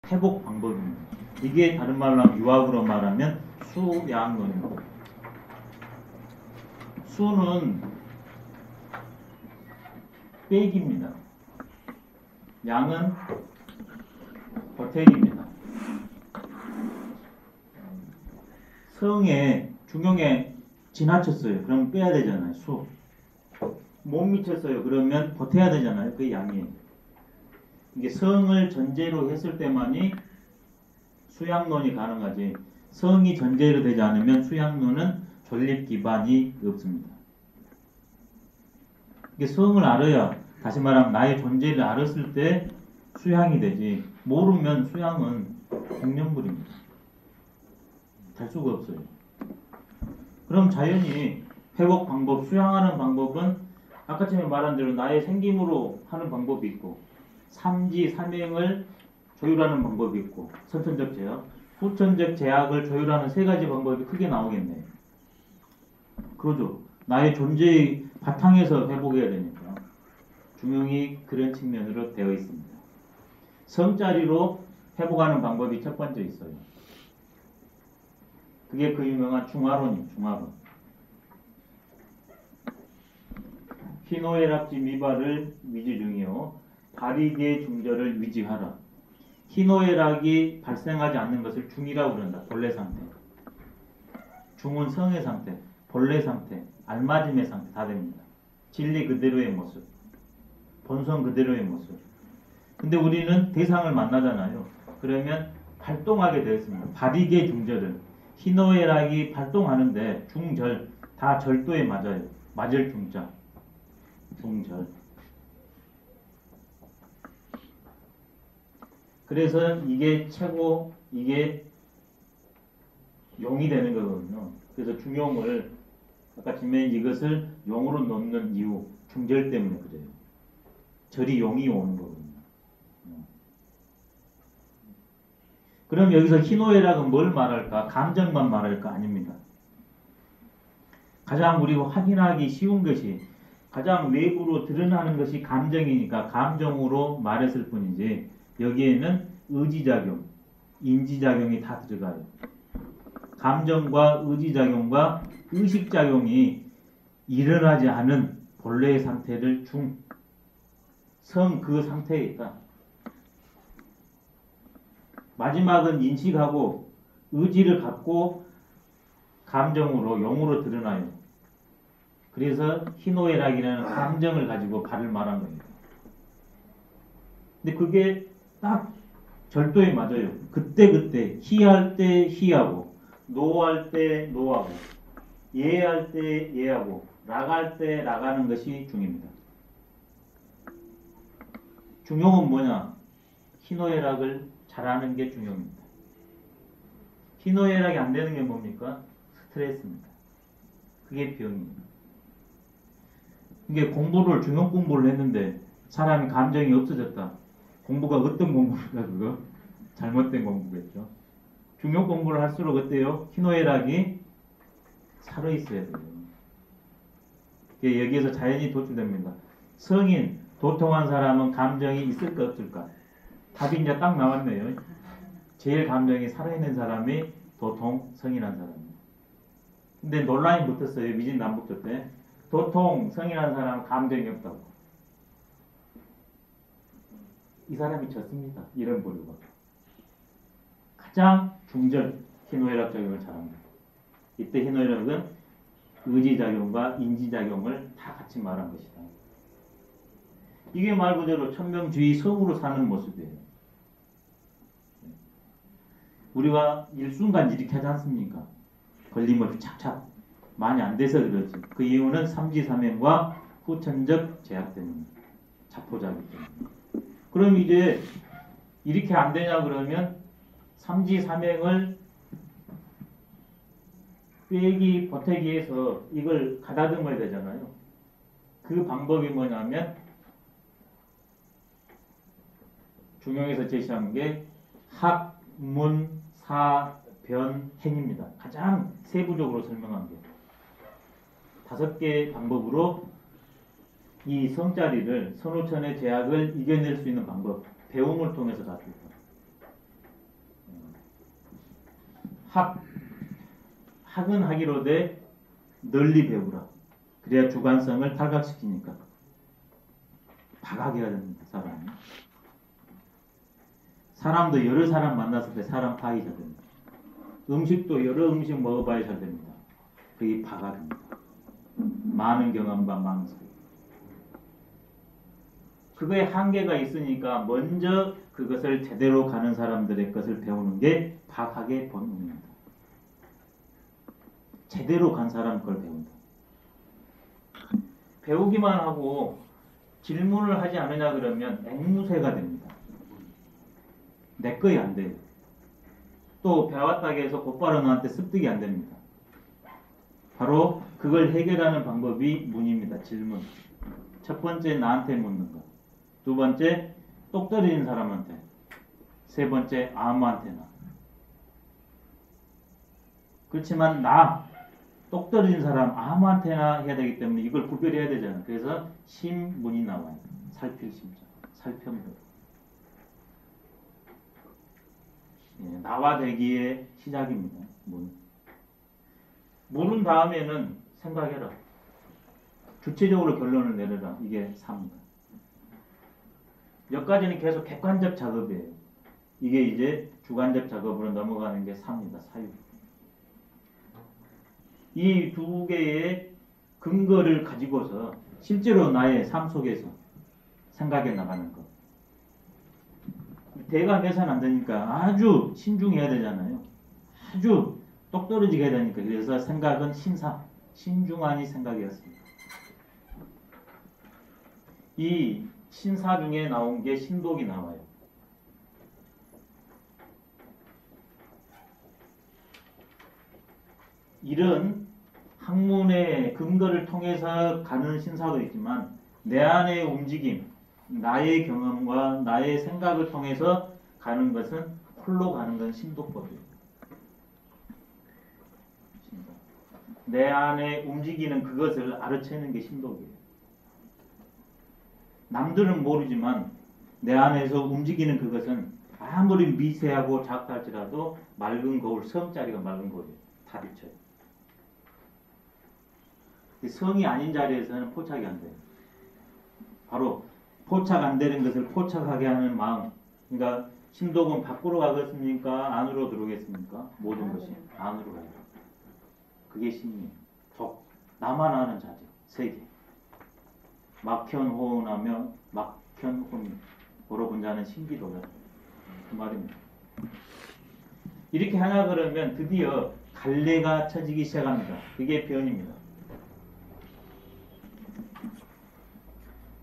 회복 방법입니다. 이게 다른 말로 하면 유학으로 말하면 수양론입니다. 수는 빼기입니다. 양은 보태기입니다. 성에 중용에 지나쳤어요. 그럼 빼야 되잖아요. 수. 못 미쳤어요. 그러면 보태야 되잖아요. 그게 양이에요. 이게 성을 전제로 했을 때만이 수양론이 가능하지. 성이 전제로 되지 않으면 수양론은 존립 기반이 없습니다. 이게 성을 알아야, 다시 말하면 나의 존재를 알았을 때 수양이 되지. 모르면 수양은 공념물입니다. 될 수가 없어요. 그럼 자연히 회복 방법, 수양하는 방법은 아까 전에 말한 대로 나의 생김으로 하는 방법이 있고, 삼지, 삼행을 조율하는 방법이 있고, 선천적 제약, 후천적 제약을 조율하는 세 가지 방법이 크게 나오겠네요. 그러죠. 나의 존재의 바탕에서 회복해야 되니까. 중용이 그런 측면으로 되어 있습니다. 성자리로 회복하는 방법이 첫 번째 있어요. 그게 그 유명한 중화론이에요. 중화론. 희노애락지 미발을 위지 중이요 발이계 중절을 위지하라. 희노애락이 발생하지 않는 것을 중이라고 그런다. 본래 상태. 중은 성의 상태, 본래 상태, 알맞음의 상태 다 됩니다. 진리 그대로의 모습, 본성 그대로의 모습. 근데 우리는 대상을 만나잖아요. 그러면 발동하게 되었습니다. 발이계 중절을. 희노애락이 발동하는데 중절, 다 절도에 맞아요. 맞을 중자. 중절. 그래서 이게 최고, 이게 용이 되는 거거든요. 그래서 중용을 아까 지면 이것을 용으로 놓는 이유, 중절 때문에 그래요. 절이 용이 오는 거거든요. 그럼 여기서 희노애락은 뭘 말할까? 감정만 말할까? 아닙니다. 가장 우리가 확인하기 쉬운 것이, 가장 외부로 드러나는 것이 감정이니까 감정으로 말했을 뿐이지, 여기에는 의지작용, 인지작용이 다 들어가요. 감정과 의지작용과 의식작용이 일어나지 않은 본래의 상태를 성 그 상태에 있다. 마지막은 인식하고 의지를 갖고 감정으로, 용으로 드러나요. 그래서 희노애락이라는 감정을 가지고 발을 말한 겁니다. 근데 그게 딱 절도에 맞아요. 그때 희할 때 희하고, 노할 때 노하고, 예할 때 예하고, 락할 때 락하는 것이 중입니다. 중용은 뭐냐? 희노애락을 잘하는 게 중용입니다. 희노애락이 안 되는 게 뭡니까? 스트레스입니다. 그게 병입니다. 이게 중용 공부를 했는데 사람이 감정이 없어졌다. 공부가 어떤 공부입니까? 그거? 잘못된 공부겠죠. 중용 공부를 할수록 어때요? 희노애락이 살아있어야 돼요. 여기에서 자연이 도출됩니다. 성인, 도통한 사람은 감정이 있을까 없을까? 답이 이제 딱 나왔네요. 제일 감정이 살아있는 사람이 도통, 성인한 사람이에요. 근데 논란이 붙었어요. 미진남북조 때. 도통, 성인한 사람은 감정이 없다고. 이 사람이 졌습니다. 이런 부류가. 가장 중절 희노애락 작용을 잘합니다. 이때 희노애락은 의지작용과 인지작용을 다 같이 말한 것이다. 이게 말 그대로 천명주의 성으로 사는 모습이에요. 우리가 일순간 이렇게 하지 않습니까? 걸림을 착착 많이 안 돼서 그렇지. 그 이유는 삼지삼행과 후천적 제약 때문에, 자포자기 때문에. 그럼 이제 이렇게 안 되냐 그러면 삼지삼행을 빼기, 보태기해서 이걸 가다듬어야 되잖아요. 그 방법이 뭐냐면 중용에서 제시한 게 학, 문, 사, 변, 행입니다. 가장 세부적으로 설명한 게 5개의 방법으로 이 성자리를, 선우천의 제약을 이겨낼 수 있는 방법, 배움을 통해서 가지고 있다. 학은 하기로되 널리 배우라. 그래야 주관성을 탈각시키니까. 박학해야 됩니다. 사람도 여러 사람 만났을 때 사람 파악이 잘 됩니다. 음식도 여러 음식 먹어봐야 잘 됩니다. 그게 박학입니다. 많은 경험과 망설. 그거에 한계가 있으니까 먼저 그것을 제대로 가는 사람들의 것을 배우는 게 박학의 본능입니다. 제대로 간 사람 걸 배운다. 배우기만 하고 질문을 하지 않으냐 그러면 앵무새가 됩니다. 내 거이 안 돼요. 또 배웠다고 해서 곧바로 너한테 습득이 안 됩니다. 바로 그걸 해결하는 방법이 문입니다. 질문. 첫 번째 나한테 묻는 것. 두 번째 똑 떨어진 사람한테. 세 번째 아무한테나. 그렇지만 똑 떨어진 사람 아무한테나 해야 되기 때문에 이걸 구별해야 되잖아요. 그래서 심문이 나와요. 살필 심자. 살펴보다. 예, 나와 되기의 시작입니다. 물은 다음에는 생각해라. 주체적으로 결론을 내려라. 이게 4입니다. 여기까지는 계속 객관적 작업이에요. 이게 이제 주관적 작업으로 넘어가는 게 4입니다. 사유. 이 두 개의 근거를 가지고서 실제로 나의 삶 속에서 생각해 나가는 것. 대강해서는 안 되니까 아주 신중해야 되잖아요. 아주 똑 떨어지게 해야 되니까. 그래서 생각은 신중하니 생각이었습니다. 이 신사 중에 나온 게 신독이 나와요. 이런 학문의 근거를 통해서 가는 신사도 있지만 내 안의 움직임, 나의 경험과 나의 생각을 통해서 가는 것은 홀로 가는 건 신독법이에요. 내 안에 움직이는 그것을 알아채는 게 신독이에요. 남들은 모르지만 내 안에서 움직이는 그것은 아무리 미세하고 작다할지라도 맑은 거울, 성자리가 맑은 거울이에요. 다 비쳐요. 성이 아닌 자리에서는 포착이 안 돼요. 바로 포착 안 되는 것을 포착하게 하는 마음. 그러니까 신독은 밖으로 가겠습니까? 안으로 들어오겠습니까? 모든 것이 안으로 가요. 그게 신이에요. 나만 아는 자제. 세계. 막현호운하며 막현혼이 보러 본 자는 신기로다. 그 말입니다. 이렇게 하냐 그러면 드디어 갈래가 쳐지기 시작합니다. 그게 변입니다.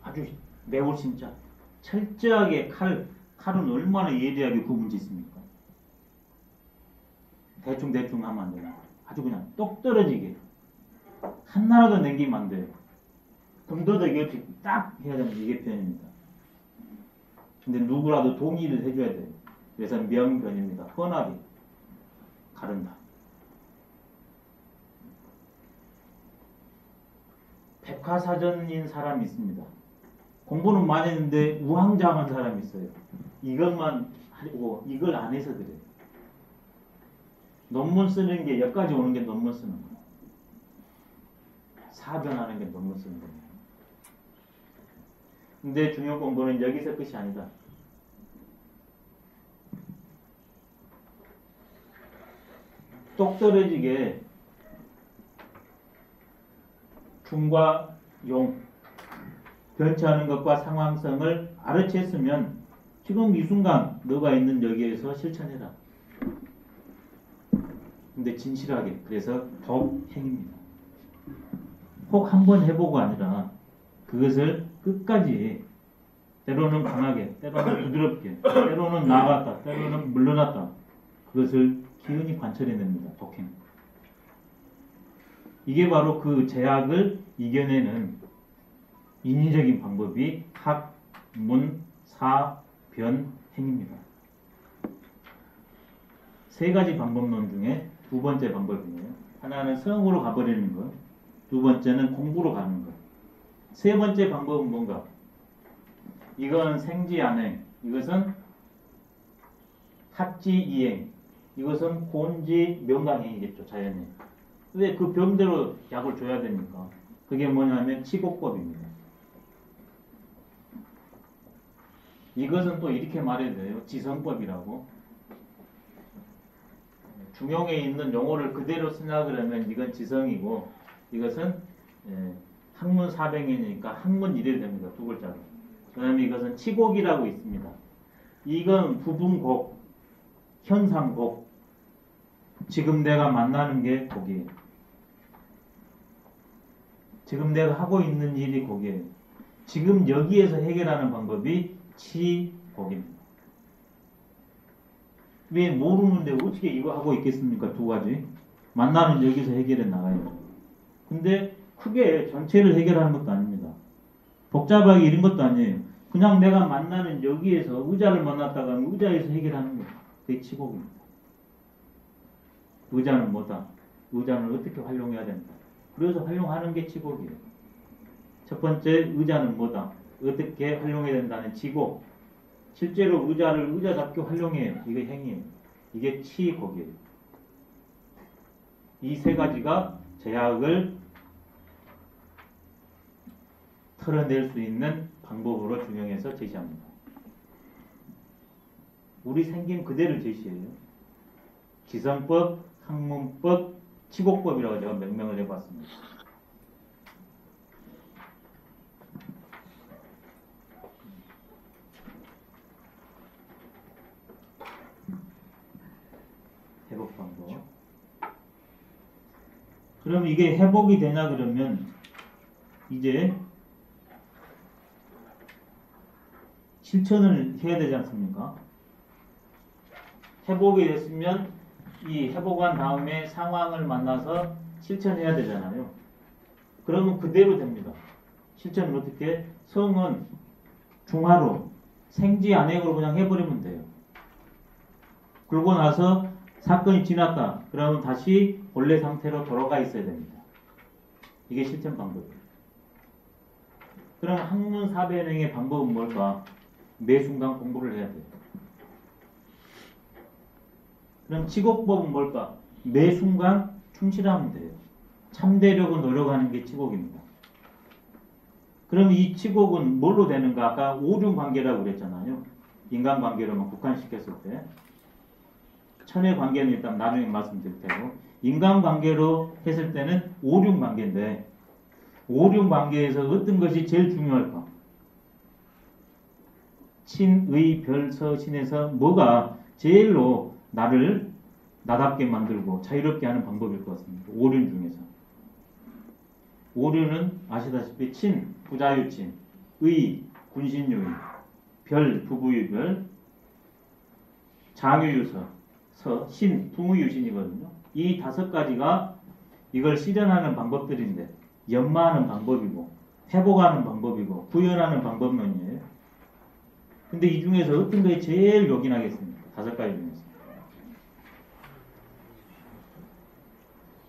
아주 매우 진짜 철저하게 칼은 얼마나 예리하게 구분 짓습니까? 대충 하면 안 돼요. 아주 그냥 똑 떨어지게 한나라도 남기면 안 돼요. 금도덕이 없이 딱 해야 되는 이게 변입니다. 근데 누구라도 동의를 해줘야 돼요. 그래서 명변입니다. 헌합이 가른다. 백화사전인 사람이 있습니다. 공부는 많이 했는데 우왕좌왕한 사람이 있어요. 이것만 하고 이걸 안 해서 그래요. 논문 쓰는 게 여기까지 오는 게 논문 쓰는 거예요. 사변하는 게 논문 쓰는 거예요. 근데 중요 공부는 여기서 끝이 아니다. 똑 떨어지게 중과 용 변치하는 것과 상황성을 알아챘으면 지금 이 순간 너가 있는 여기에서 실천해라. 근데 진실하게. 그래서 독행입니다. 혹 한번 해보고 아니라 그것을 끝까지 때로는 강하게, 때로는 부드럽게, 때로는 나아갔다, 때로는 물러났다. 그것을 기운이 관철해냅니다. 독행. 이게 바로 그 제약을 이겨내는 인위적인 방법이 학, 문, 사, 변, 행입니다. 세 가지 방법론 중에 두 번째 방법이에요. 하나는 성으로 가버리는 것, 두 번째는 공부로 가는 것. 세 번째 방법은 뭔가? 이건 생지안행, 이것은 합지이행, 이것은 곤지 명강행이겠죠, 자연에. 왜 그 병대로 약을 줘야 됩니까? 그게 뭐냐면 치곡법입니다. 이것은 또 이렇게 말해야 돼요. 지성법이라고. 중용에 있는 용어를 그대로 쓰냐 그러면 이건 지성이고, 이것은 학문 400년이니까 학문 이래야 됩니다. 두 글자로. 그 다음에 이것은 치곡이라고 있습니다. 이건 부분곡, 현상곡. 지금 내가 만나는 게 곡이에요. 지금 내가 하고 있는 일이 곡이에요. 지금 여기에서 해결하는 방법이 치곡입니다. 왜 모르는데 어떻게 이거 하고 있겠습니까? 두 가지. 만나는 여기서 해결해 나가요. 근데 크게 전체를 해결하는 것도 아닙니다. 복잡하게 이런 것도 아니에요. 그냥 내가 만나는 여기에서 의자를 만났다가 의자에서 해결하는 거. 그게 치곡입니다. 의자는 뭐다? 의자는 어떻게 활용해야 된다. 그래서 활용하는 게 치곡이에요. 첫 번째 의자는 뭐다? 어떻게 활용해야 된다는 치곡. 실제로 의자를 의자답게 활용해요. 이게 행위예요. 이게 치곡이에요. 이 세 가지가 제약을 털어낼 수 있는 방법으로 중용해서 제시합니다. 우리 생김 그대로 제시해요. 지성법, 학문법, 치곡법이라고 제가 명명을 해봤습니다. 회복 방법. 그럼 이게 회복이 되냐 그러면 이제 실천을 해야 되지 않습니까? 회복이 됐으면 이 회복한 다음에 상황을 만나서 실천해야 되잖아요. 그러면 그대로 됩니다. 실천은 어떻게? 성은 중화로 생지 안액으로 그냥 해버리면 돼요. 그러고 나서 사건이 지났다. 그러면 다시 본래 상태로 돌아가 있어야 됩니다. 이게 실천 방법이에요. 그럼 학문 4배능의 방법은 뭘까? 매 순간 공부를 해야 돼요. 그럼 치곡법은 뭘까? 매 순간 충실하면 돼요. 참되려고 노력하는 게 치곡입니다. 그럼 이 치곡은 뭘로 되는가? 아까 오륜관계라고 그랬잖아요. 인간관계로만 국한시켰을 때. 천의 관계는 일단 나중에 말씀드릴 테고, 인간관계로 했을 때는 오륜관계인데, 오륜관계에서 어떤 것이 제일 중요할까? 친의 별서 신에서 뭐가 제일로 나를 나답게 만들고 자유롭게 하는 방법일 것 같습니다. 오륜 중에서. 오륜은 아시다시피 친, 부자유친, 의, 군신유의, 별, 부부유별, 장유유서, 서, 신, 풍의유신이거든요. 이 5가지가 이걸 실현하는 방법들인데 연마하는 방법이고 회복하는 방법이고 구현하는 방법론이에요. 근데 이 중에서 어떤 것이 제일 요긴하겠습니까? 5가지 중에서.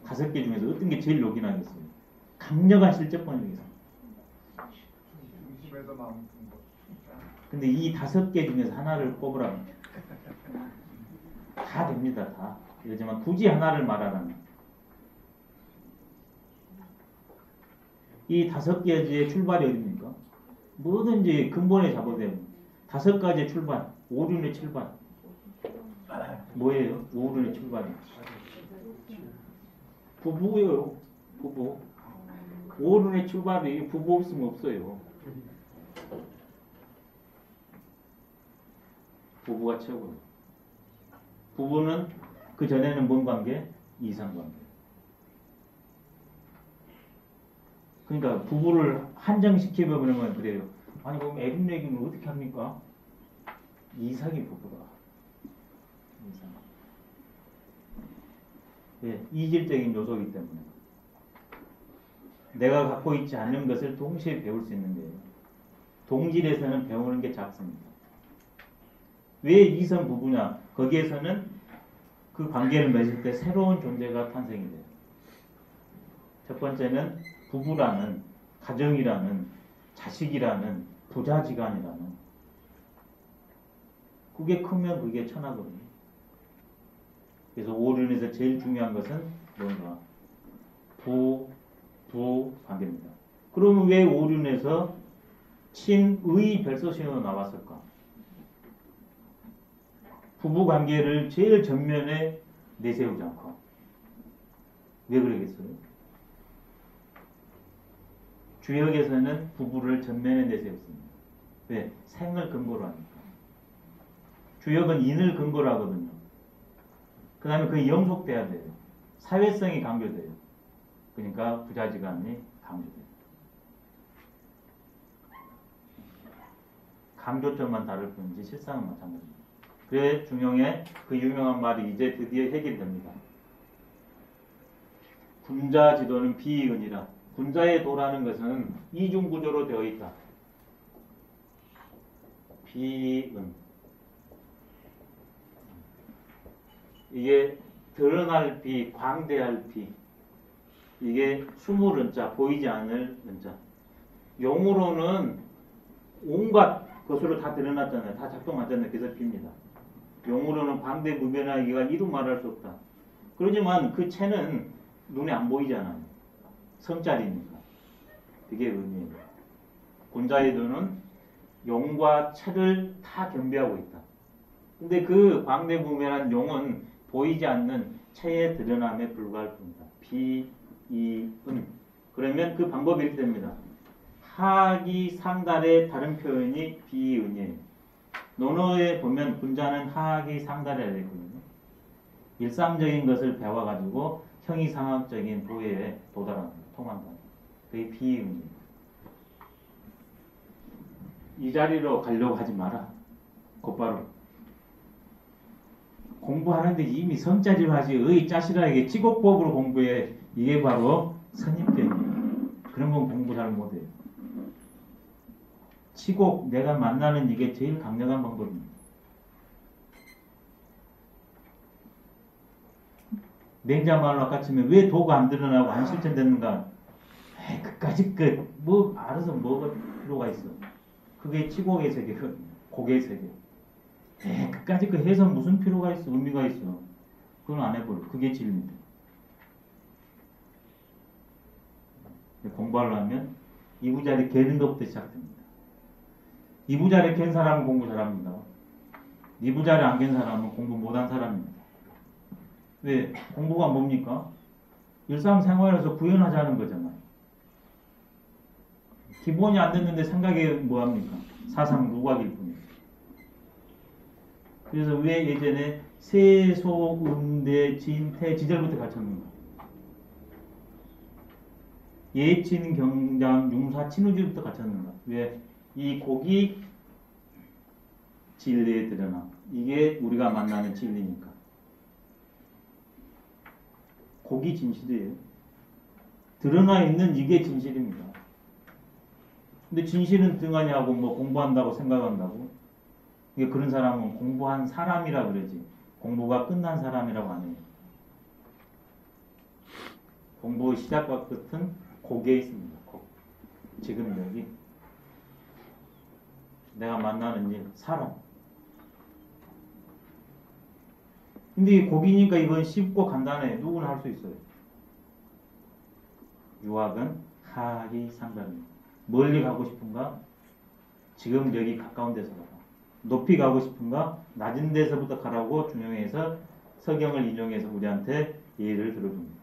5개 중에서 어떤 게 제일 요긴하겠어요? 강력한 실적권이겠어요. 근데 이 5개 중에서 하나를 꼽으라면 다 됩니다. 다. 그렇지만 굳이 하나를 말하라면 이 5개의 출발이 어딥니까? 뭐든지 근본에 잡아야 5가지의 출발, 오륜의 출발. 뭐예요? 오륜의 출발이. 부부예요. 부부. 오륜의 출발이 부부 없으면 없어요. 부부가 최고예요. 부부는 그 전에는 뭔 관계? 이상관계. 그러니까 부부를 한정시켜보면 그래요. 아니 그럼 애국 얘기는 어떻게 합니까? 이상이 부부가. 이상. 예, 이질적인 요소이기 때문에 내가 갖고 있지 않는 것을 동시에 배울 수 있는 거예요. 동질에서는 배우는 게 작습니다. 왜 이성 부부냐? 거기에서는 그 관계를 맺을 때 새로운 존재가 탄생이 돼요. 첫 번째는 부부라는, 가정이라는, 자식이라는, 부자지간이라는. 그게 크면 그게 천하거든요. 그래서 오륜에서 제일 중요한 것은 뭔가? 부 관계입니다. 그러면 왜 오륜에서 친의 별서신으로 나왔을까? 부부 관계를 제일 전면에 내세우지 않고. 왜 그러겠어요? 주역에서는 부부를 전면에 내세웠습니다. 왜? 생을 근거로 하니까. 주역은 인을 근거로 하거든요. 그 다음에 그게 영속돼야 돼요. 사회성이 강조돼요. 그러니까 부자지간이 강조돼요. 강조점만 다를 뿐이지 실상은 마찬가지입니다. 그래 중용의 그 유명한 말이 이제 드디어 해결됩니다. 군자지도는 비은이라. 군자의 도라는 것은 이중구조로 되어 있다. 비은. 이게 드러날 비, 광대할 비. 이게 숨을 은자, 보이지 않을 은자. 용으로는 온갖 것으로 다 드러났잖아요. 다 작동하잖아요. 그래서 비입니다. 용으로는 광대무변하기가 이루 말할 수 없다. 그러지만 그 채는 눈에 안 보이잖아요. 성자리니까. 그게 의미예요. 군자의 도는 용과 채를 다 겸비하고 있다. 근데 그 광대무변한 용은 보이지 않는 채의 드러남에 불과할 뿐이다. 비, 이, 은. 그러면 그 방법이 이렇게 됩니다. 하기 상달의 다른 표현이 비은이에요. 논어에 보면 군자는 하기 상달이라 되어 있거든요. 일상적인 것을 배워가지고 형이상학적인 도에 도달한다. 통한다. 그게 비은이에요. 이 자리로 가려고 하지 마라. 곧바로. 공부하는데 이미 성자리로 하지 의 짜시라에게 치곡법으로 공부해. 이게 바로 선입견이에요. 그런 건 공부 잘 못해요. 치곡 내가 만나는 이게 제일 강력한 방법입니다. 맹자말로 아까 치면 왜 도가 안 드러나고 안 실천되는가? 그까짓 뭐 알아서 뭐가 필요가 있어. 그게 치곡의 세계, 곡의 세계. 그까짓 해서 무슨 필요가 있어, 의미가 있어. 그건 안 해버려. 그게 진리입니다. 공부하려면 이부자리 개는 것부터 시작됩니다. 이부자리 깬 사람은 공부 잘합니다. 이부자리 안 깬 사람은 공부 못한 사람입니다. 왜? 공부가 뭡니까? 일상생활에서 구현하자는 거잖아요. 기본이 안 됐는데 생각이 뭐합니까? 사상 누각일 뿐이에요. 그래서 왜 예전에 세소, 음대, 진태, 지절부터 갖췄는가? 예친, 경장, 융사, 친우지부터 갖췄는가? 왜? 이 곡이 진리에 드러나. 이게 우리가 만나는 진리니까. 곡이 진실이에요. 드러나 있는 이게 진실입니다. 근데 진실은 등하냐고 뭐 공부한다고 생각한다고. 이게 그런 사람은 공부한 사람이라 그러지. 공부가 끝난 사람이라고 안 해요. 공부 시작과 끝은 곡에 있습니다. 곡. 지금 여기. 내가 만나는 일, 사람. 근데 이 곡이니까 이건 쉽고 간단해. 누구나 할 수 있어요. 유학은 하기 상담입니다. 멀리 가고 싶은가? 지금 여기 가까운 데서 가라. 높이 가고 싶은가? 낮은 데서부터 가라고 중용해서 서경을 인용해서 우리한테 예를 들어줍니다.